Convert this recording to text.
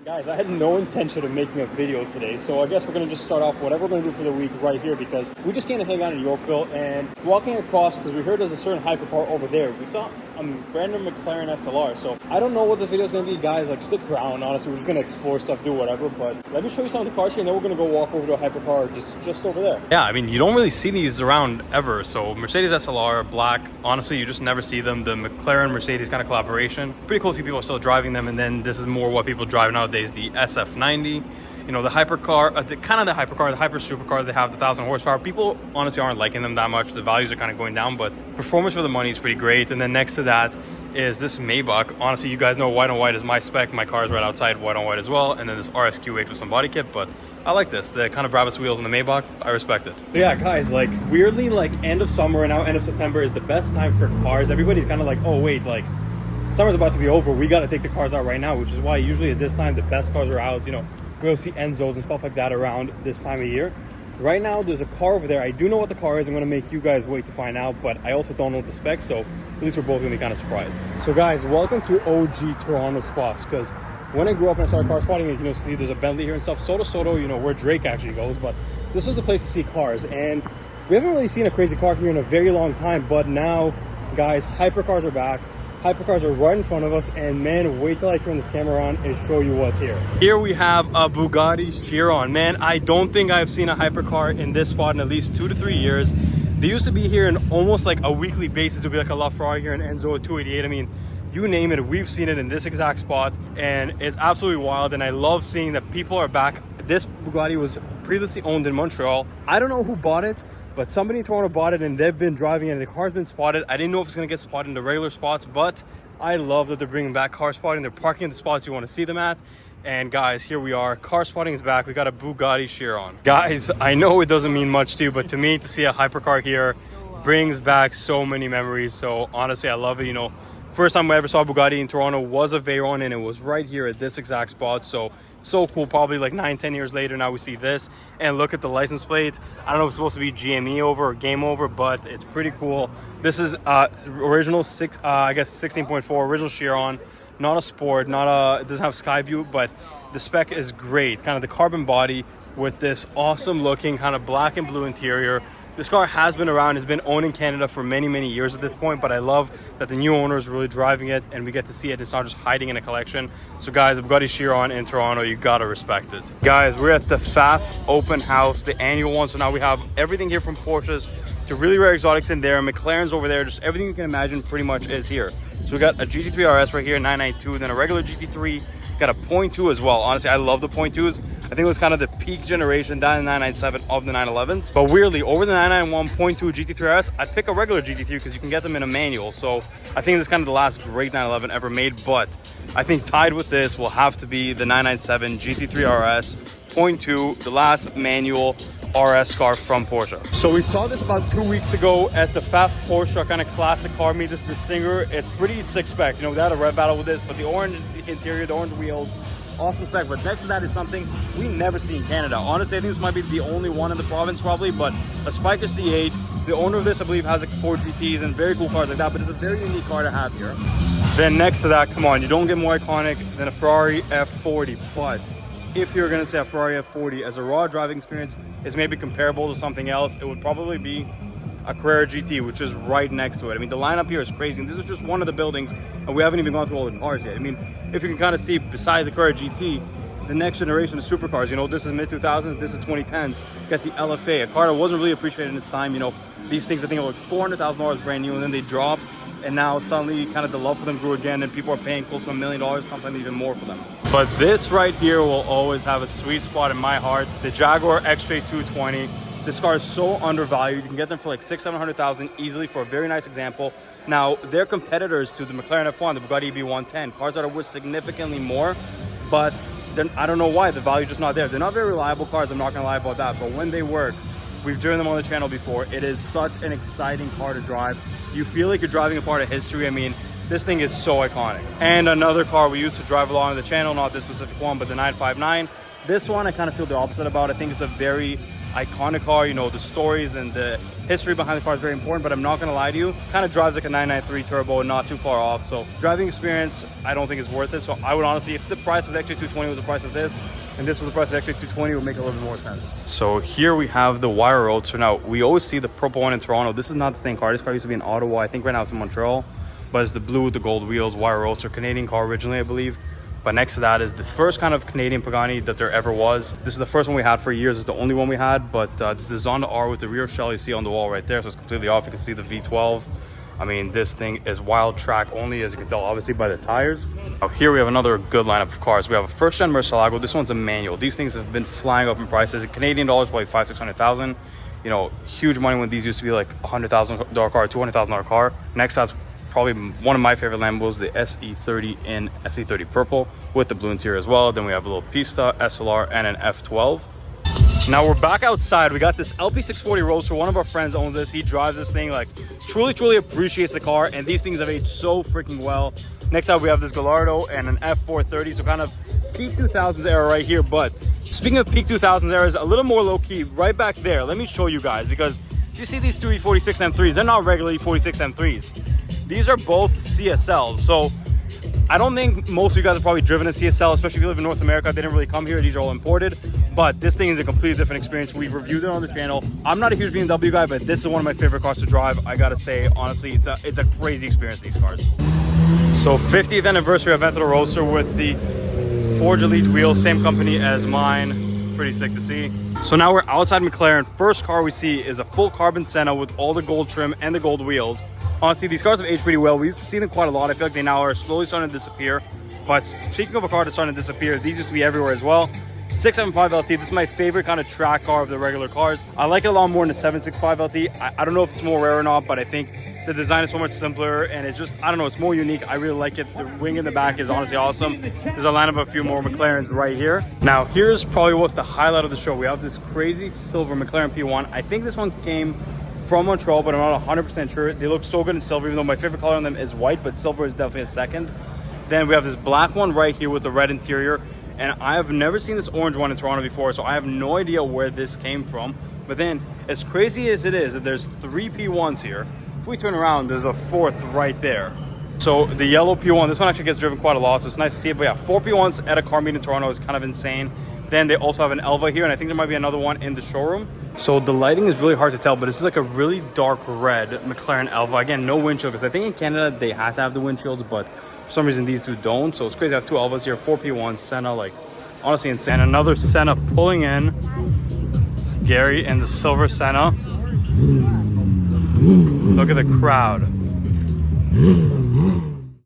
Guys, I had no intention of making a video today, so I guess we're going to just start off whatever we're going to do for the week right here because we just came to hang out in Yorkville and walking across because we heard there's a certain hypercar over there. We saw a brand new McLaren SLR, so I don't know what this video is going to be, guys. Like, stick around. Honestly, we're just going to explore stuff, do whatever, but let me show you some of the cars here and then we're going to go walk over to a hypercar just over there. Yeah, I mean, you don't really see these around ever. So Mercedes SLR, black, honestly, you just never see them. The McLaren Mercedes kind of collaboration. Pretty cool to see people are still driving them, and then this is more what people drive nowadays, the SF90. You know, the hypercar, the hypercar, the hyper supercar, they have the 1,000 horsepower. People honestly aren't liking them that much. The values are kind of going down, but performance for the money is pretty great. And then next to that is this Maybach. Honestly, you guys know white on white is my spec. My car is right outside white on white as well. And then this RSQ8 with some body kit, but I like this. The kind of Brabus wheels in the Maybach, I respect it. Yeah, guys, like weirdly, like end of summer and now end of September is the best time for cars. Everybody's kind of like, oh wait, like summer's about to be over. We got to take the cars out right now, which is why usually at this time the best cars are out. You know, we'll see Enzos and stuff like that around this time of year. Right now, there's a car over there. I do know what the car is. I'm going to make you guys wait to find out, but I also don't know the specs, so at least we're both going to be kind of surprised. So guys, welcome to OG Toronto spots, because when I grew up and I started car spotting, you know, see there's a Bentley here and stuff. Soto, you know, where Drake actually goes, but this was the place to see cars, and we haven't really seen a crazy car here in a very long time, but now, guys, hypercars are back. Hypercars are right in front of us, and man, wait till I turn this camera on and show you what's here. Here we have a Bugatti Chiron. Man, I don't think I've seen a hypercar in this spot in at least 2 to 3 years. They used to be here in almost like a weekly basis. There'd be like a LaFerrari here, an Enzo, a 288. I mean, you name it, we've seen it in this exact spot, and it's absolutely wild. And I love seeing that people are back. This Bugatti was previously owned in Montreal. I don't know who bought it, but somebody in Toronto bought it and they've been driving it and the car's been spotted. I didn't know if it's going to get spotted in the regular spots, but I love that they're bringing back car spotting. They're parking in the spots you want to see them at. And guys, here we are. Car spotting is back. We got a Bugatti Chiron. Guys, I know it doesn't mean much to you, but to me, to see a hypercar here brings back so many memories. So honestly, I love it. You know, first time I ever saw Bugatti in Toronto was a Veyron, and it was right here at this exact spot. So cool. Probably like 9-10 years later, now we see this, and look at the license plate. I don't know if it's supposed to be GME over or game over, but it's pretty cool. This is original I guess 16.4 original Chiron, not a sport, it doesn't have sky view, but the spec is great. Kind of the carbon body with this awesome looking kind of black and blue interior. This car has been around, has been owned in Canada for many years at this point, but I love that the new owner is really driving it and we get to see it. It's not just hiding in a collection. So guys, the Bugatti Chiron in Toronto, you gotta respect it. Guys, we're at the Pfaff open house, the annual one. So now we have everything here from Porsches to really rare exotics in there. McLaren's over there, just everything you can imagine pretty much is here. So we got a GT3 RS right here, 992, then a regular GT3, got a 0.2 as well. Honestly, I love the 0.2s. I think it was kind of the peak generation, that and 997 of the 911s. But weirdly, over the 991 0.2 GT3 RS, I'd pick a regular GT3 because you can get them in a manual. So I think this is kind of the last great 911 ever made. But I think tied with this will have to be the 997 GT3 RS 0.2, the last manual RS car from Porsche. So we saw this about 2 weeks ago at the Pfaff Porsche kind of classic car meet. This is the Singer. It's pretty sick spec. You know, they had a red battle with this, but the orange interior, the orange wheels, awesome spec. But next to that is something we never see in Canada. Honestly, I think this might be the only one in the province probably, but a Spiker C8. The owner of this, I believe, has like 4 GTs and very cool cars like that, but it's a very unique car to have here. Then next to that, come on, you don't get more iconic than a Ferrari F40, but if you're gonna say a Ferrari F40 as a raw driving experience is maybe comparable to something else, it would probably be a Carrera GT, which is right next to it. I mean, the lineup here is crazy. And this is just one of the buildings, and we haven't even gone through all the cars yet. I mean, if you can kind of see beside the Carrera GT, the next generation of supercars, you know, this is mid-2000s, this is 2010s. You got the LFA, a car that wasn't really appreciated in its time. You know, these things I think are like $400,000 brand new, and then they dropped, and now suddenly kind of the love for them grew again, and people are paying close to $1 million, sometimes even more for them. But this right here will always have a sweet spot in my heart. The Jaguar XJ220. This car is so undervalued. You can get them for like $600,000-700,000 easily for a very nice example. Now, they're competitors to the McLaren F1, the Bugatti EB110, cars that are worth significantly more, but I don't know why, the value is just not there. They're not very reliable cars, I'm not gonna lie about that, but when they work, we've driven them on the channel before. It is such an exciting car to drive. You feel like you're driving a part of history. I mean, this thing is so iconic. And another car we used to drive along on the channel, not this specific one, but the 959. This one I kind of feel the opposite about. I think it's a very iconic car. You know, the stories and the history behind the car is very important, but I'm not gonna lie to you, kind of drives like a 993 turbo, not too far off. So driving experience, I don't think is worth it. So I would honestly, if the price of the XJ220 was the price of this, and this was the price of the XJ220, it would make a little bit more sense. So here we have the Huayra Roadster. Now, we always see the purple one in Toronto. This is not the same car. This car used to be in Ottawa. I think right now it's in Montreal, but it's the blue with the gold wheels, Huayra Roadster, Canadian car originally, I believe. But next to that is the first kind of Canadian Pagani that there ever was. This is the first one we had for years. It's the only one we had, but it's the Zonda R with the rear shell you see on the wall right there. So it's completely off. You can see the V12. I mean, this thing is wild track only, as you can tell, obviously, by the tires. Now, here we have another good lineup of cars. We have a first-gen Murcielago. This one's a manual. These things have been flying up in prices. In Canadian dollars, probably $500,000-$600,000. You know, huge money when these used to be like $100,000 car, $200,000 car. Next, that's probably one of my favorite Lambos, the SE30 in SE30 purple with the blue interior as well. Then we have a little Pista, SLR, and an F12. Now we're back outside. We got this LP640 Roadster. One of our friends owns this. He drives this thing, like truly appreciates the car, and these things have aged so freaking well. Next up we have this Gallardo and an F430, so kind of peak 2000s era right here. But speaking of peak 2000s eras, a little more low-key right back there. Let me show you guguys, because you see these two E46 M3s, they're not regular E46 M3s. These are both CSLs. So I don't think most of you guys have probably driven a CSL, especially if you live in North America. They didn't really come here. These are all imported. But this thing is a completely different experience. We've reviewed it on the channel. I'm not a huge BMW guy, but this is one of my favorite cars to drive. I gotta say, honestly, it's a crazy experience, these cars. So 50th anniversary of Ventura Roadster with the Forge Elite wheels, same company as mine. Pretty sick to see. So now we're outside McLaren. First car we see is a full carbon Senna with all the gold trim and the gold wheels. Honestly, these cars have aged pretty well. We used to see them quite a lot. I feel like they now are slowly starting to disappear. But speaking of a car that's starting to disappear, these used to be everywhere as well. 675 LT, this is my favorite kind of track car of the regular cars. I like it a lot more than the 765 LT. I don't know if it's more rare or not, but I think the design is so much simpler, and it's just, I don't know, it's more unique. I really like it. The wing in the back is honestly awesome. There's a lineup of a few more McLarens right here. Now, here's probably what's the highlight of the show. We have this crazy silver McLaren P1. I think this one came from Montreal, but I'm not 100% sure. They look so good in silver, even though my favorite color on them is white, but silver is definitely a second. Then we have this black one right here with the red interior, and I have never seen this orange one in Toronto before, so I have no idea where this came from. But then, as crazy as it is that there's 3 P1s here, if we turn around, there's a 4th right there. So the yellow P1, this one actually gets driven quite a lot, so it's nice to see it. But yeah, 4 P1s at a car meet in Toronto is kind of insane. Then they also have an Elva here, and I think there might be another one in the showroom. So the lighting is really hard to tell, but this is like a really dark red McLaren Elva. Again, no windshield, because I think in Canada they have to have the windshields, but for some reason these two don't. So it's crazy to have 2 Elvas here, 4 P1s, Senna, like honestly insane. Another Senna pulling in. It's Gary and the silver Senna. Look at the crowd.